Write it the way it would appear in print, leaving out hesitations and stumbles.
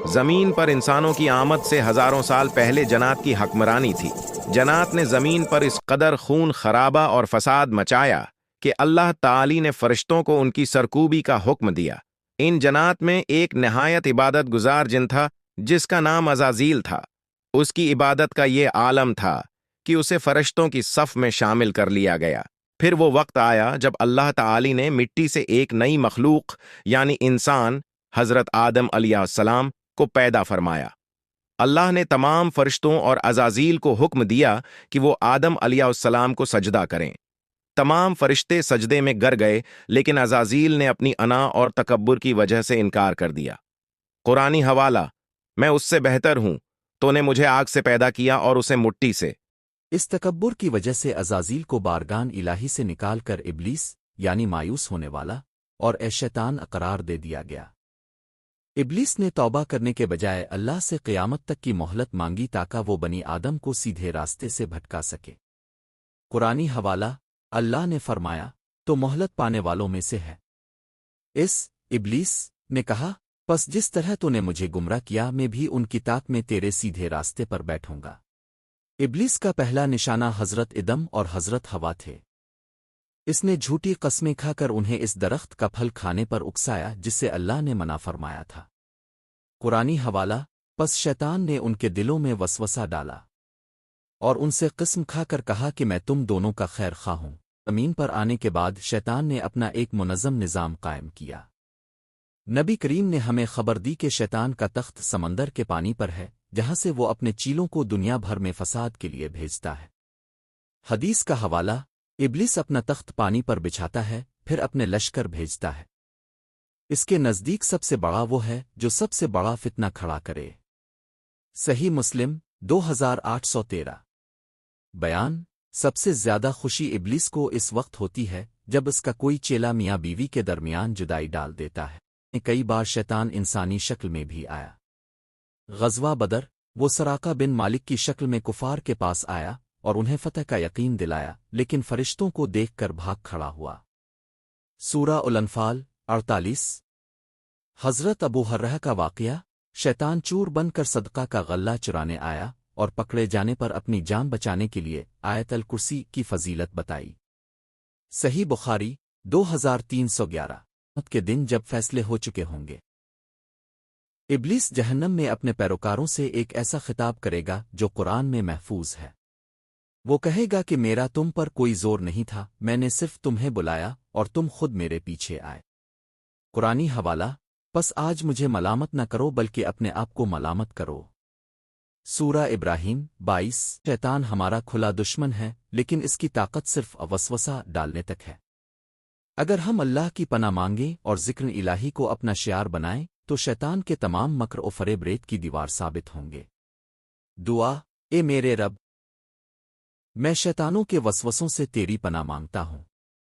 زمین پر انسانوں کی آمد سے ہزاروں سال پہلے جنات کی حکمرانی تھی۔ جنات نے زمین پر اس قدر خون خرابہ اور فساد مچایا کہ اللہ تعالی نے فرشتوں کو ان کی سرکوبی کا حکم دیا۔ ان جنات میں ایک نہایت عبادت گزار جن تھا جس کا نام عزازیل تھا۔ اس کی عبادت کا یہ عالم تھا کہ اسے فرشتوں کی صف میں شامل کر لیا گیا۔ پھر وہ وقت آیا جب اللہ تعالی نے مٹی سے ایک نئی مخلوق یعنی انسان حضرت آدم علیہ السلام کو پیدا فرمایا۔ اللہ نے تمام فرشتوں اور عزازیل کو حکم دیا کہ وہ آدم علیہ السلام کو سجدہ کریں۔ تمام فرشتے سجدے میں گر گئے، لیکن عزازیل نے اپنی انا اور تکبر کی وجہ سے انکار کر دیا۔ قرآنی حوالہ: میں اس سے بہتر ہوں، تو نے مجھے آگ سے پیدا کیا اور اسے مٹی سے۔ اس تکبر کی وجہ سے عزازیل کو بارگان الہی سے نکال کر ابلیس یعنی مایوس ہونے والا اور اے شیطان قرار دے دیا گیا۔ ابلیس نے توبہ کرنے کے بجائے اللہ سے قیامت تک کی مہلت مانگی تاکہ وہ بنی آدم کو سیدھے راستے سے بھٹکا سکے۔ قرآنی حوالہ: اللہ نے فرمایا تو مہلت پانے والوں میں سے ہے۔ ابلیس نے کہا پس جس طرح تو نے مجھے گمراہ کیا میں بھی ان کی طاق میں تیرے سیدھے راستے پر بیٹھوں گا۔ ابلیس کا پہلا نشانہ حضرت ادم اور حضرت حوا تھے۔ اس نے جھوٹی قسمیں کھا کر انہیں اس درخت کا پھل کھانے پر اکسایا جس سے اللہ نے منع فرمایا تھا۔ قرآنی حوالہ: پس شیطان نے ان کے دلوں میں وسوسہ ڈالا اور ان سے قسم کھا کر کہا کہ میں تم دونوں کا خیر خواہ ہوں۔ زمین پر آنے کے بعد شیطان نے اپنا ایک منظم نظام قائم کیا۔ نبی کریم نے ہمیں خبر دی کہ شیطان کا تخت سمندر کے پانی پر ہے، جہاں سے وہ اپنے چیلوں کو دنیا بھر میں فساد کے لیے بھیجتا ہے۔ حدیث کا حوالہ: ابلیس اپنا تخت پانی پر بچھاتا ہے، پھر اپنے لشکر بھیجتا ہے۔ اس کے نزدیک سب سے بڑا وہ ہے جو سب سے بڑا فتنہ کھڑا کرے۔ صحیح مسلم 2813۔ بیان: سب سے زیادہ خوشی ابلیس کو اس وقت ہوتی ہے جب اس کا کوئی چیلا میاں بیوی کے درمیان جدائی ڈال دیتا ہے۔ کئی بار شیطان انسانی شکل میں بھی آیا۔ غزوہ بدر: وہ سراقہ بن مالک کی شکل میں کفار کے پاس آیا اور انہیں فتح کا یقین دلایا، لیکن فرشتوں کو دیکھ کر بھاگ کھڑا ہوا۔ سورہ الانفال 48۔ حضرت ابو ہررہ کا واقعہ: شیطان چور بن کر صدقہ کا غلہ چرانے آیا اور پکڑے جانے پر اپنی جان بچانے کے لیے آیت الکرسی کی فضیلت بتائی۔ صحیح بخاری 2311۔ کے دن جب فیصلے ہو چکے ہوں گے، ابلیس جہنم میں اپنے پیروکاروں سے ایک ایسا خطاب کرے گا جو قرآن میں محفوظ ہے۔ وہ کہے گا کہ میرا تم پر کوئی زور نہیں تھا، میں نے صرف تمہیں بلایا اور تم خود میرے پیچھے آئے۔ قرآنی حوالہ: پس آج مجھے ملامت نہ کرو بلکہ اپنے آپ کو ملامت کرو۔ سورہ ابراہیم 22۔ شیطان ہمارا کھلا دشمن ہے، لیکن اس کی طاقت صرف وسوسہ ڈالنے تک ہے۔ اگر ہم اللہ کی پناہ مانگیں اور ذکر الہی کو اپنا شعار بنائیں تو شیطان کے تمام مکر و فریب ریت کی دیوار ثابت ہوں گے۔ دعا: اے میرے رب، میں شیطانوں کے وسوسوں سے تیری پناہ مانگتا ہوں۔